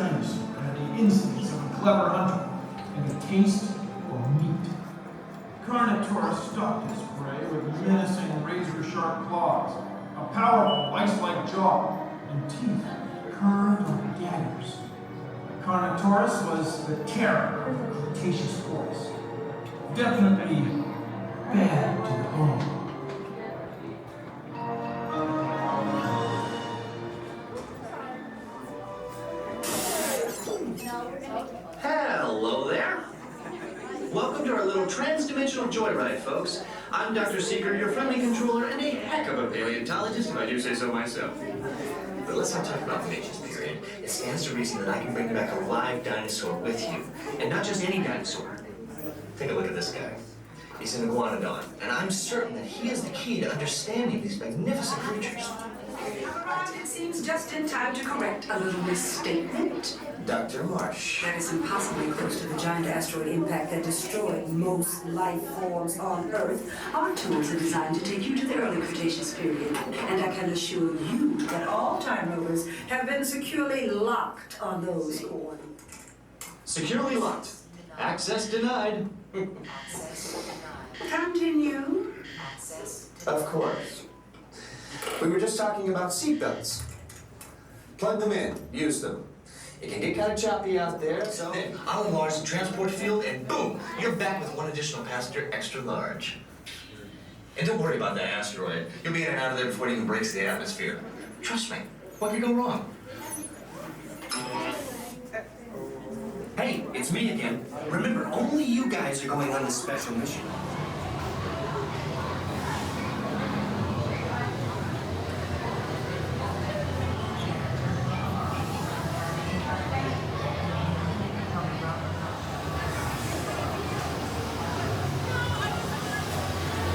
extremes had the instincts of a clever hunter and a taste for meat. Carnotaurus stalked his prey with menacing razor-sharp claws, a powerful vice-like jaw, and teeth curved like daggers. Carnotaurus was the terror of the Cretaceous forest. Definitely bad to the bone. Hello there. Welcome to our little trans-dimensional joyride, folks. I'm Dr. Seeker, your friendly controller, and a heck of a paleontologist, if I do say so myself. But let's not talk about the Cretaceous period. It stands to reason that I can bring back a live dinosaur with you. And not just any dinosaur. Take a look at this guy. He's an Iguanadon, and I'm certain that he is the key to understanding these magnificent creatures. It seems just in time to correct a little misstatement. Dr. Marsh. That is impossibly close to the giant asteroid impact that destroyed most life forms on Earth. Our tools are designed to take you to the early Cretaceous period, and I can assure you that all time rovers have been securely locked on those coordinates. Securely locked. Access denied. Continue. Of course. We were just talking about seatbelts. Plug them in, use them. It can get kind of choppy out there, so... Then I'll enlarge the transport field, and boom, you're back with one additional passenger extra large. And don't worry about that asteroid. You'll be in and out of there before it even breaks the atmosphere. Trust me, what could go wrong? Hey, it's me again. Remember, only you guys are going on this special mission.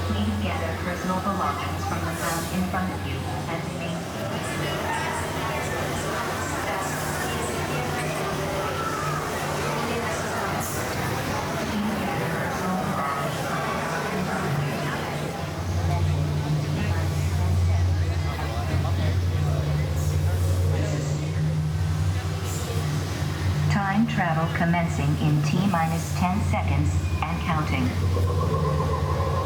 Please gather personal belongings from the ground in front of you and remain Time travel commencing in T-minus 10 seconds and counting.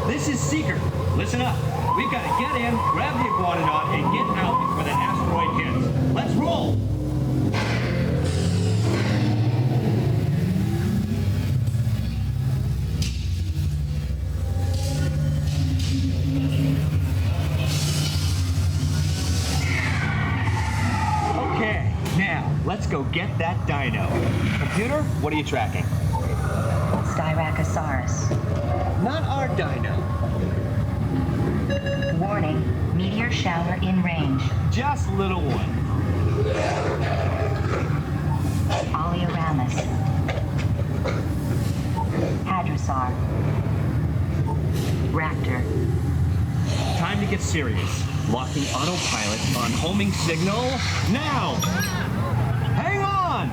This is Seeker. Listen up. We've got to get in, grab the Iguanodon, and get out before that asteroid hits. Let's roll! Okay, now, let's go get that dino. Computer, what are you tracking? Styracosaurus. Not our dino. Warning, meteor shower in range. Just little one. Oleoramus. Hadrosaur. Raptor. Time to get serious. Locking autopilot on homing signal now! Hang on!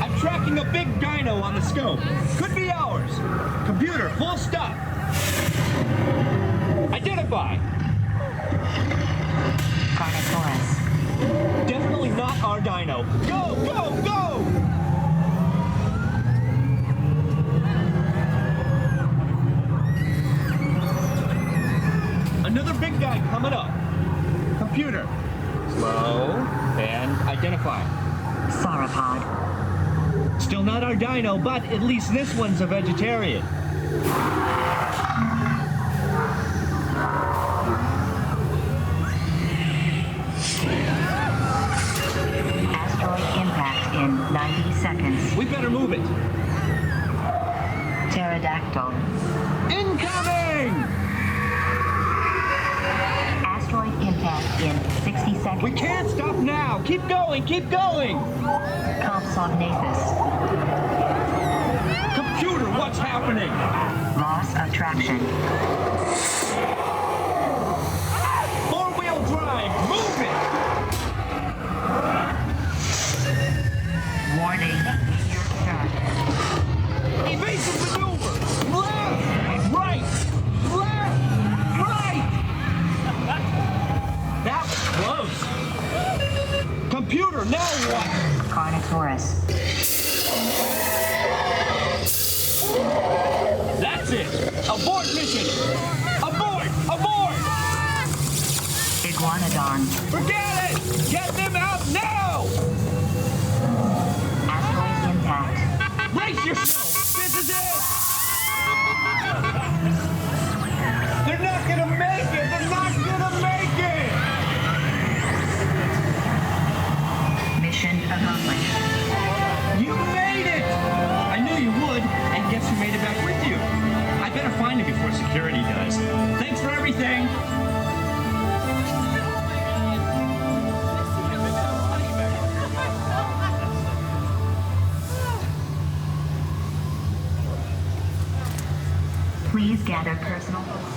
I'm tracking a big dino on the scope. Could be ours. Computer, full stop. Identify. Carnotaurus. Definitely not our dino. Go, go, go! Another big guy coming up. Computer. Slow and identify. Sauropod. Still not our dino, but at least this one's a vegetarian. Asteroid impact in 90 seconds. We better move it. Pterodactyl. Incoming! Asteroid impact in 60 seconds. We can't stop now. Keep going, keep going. Compsognathus. Computer, what's happening? Loss of traction. Four-wheel drive, move it! Warning, meteor shock. Evasive maneuver! Left, right, left, right! That was close. computer, now what? Carnotaurus. That's it! Abort mission! Abort! Abort! Iguanadon. Forget it! Get them out now! Asteroid impact. Brace yourself! This is it! They're not gonna make it! They're not gonna make it! Mission accomplished. You made it! I knew you would, and guess who made it back with you? I better find him before security does. Thanks for everything! Please gather personal belongings.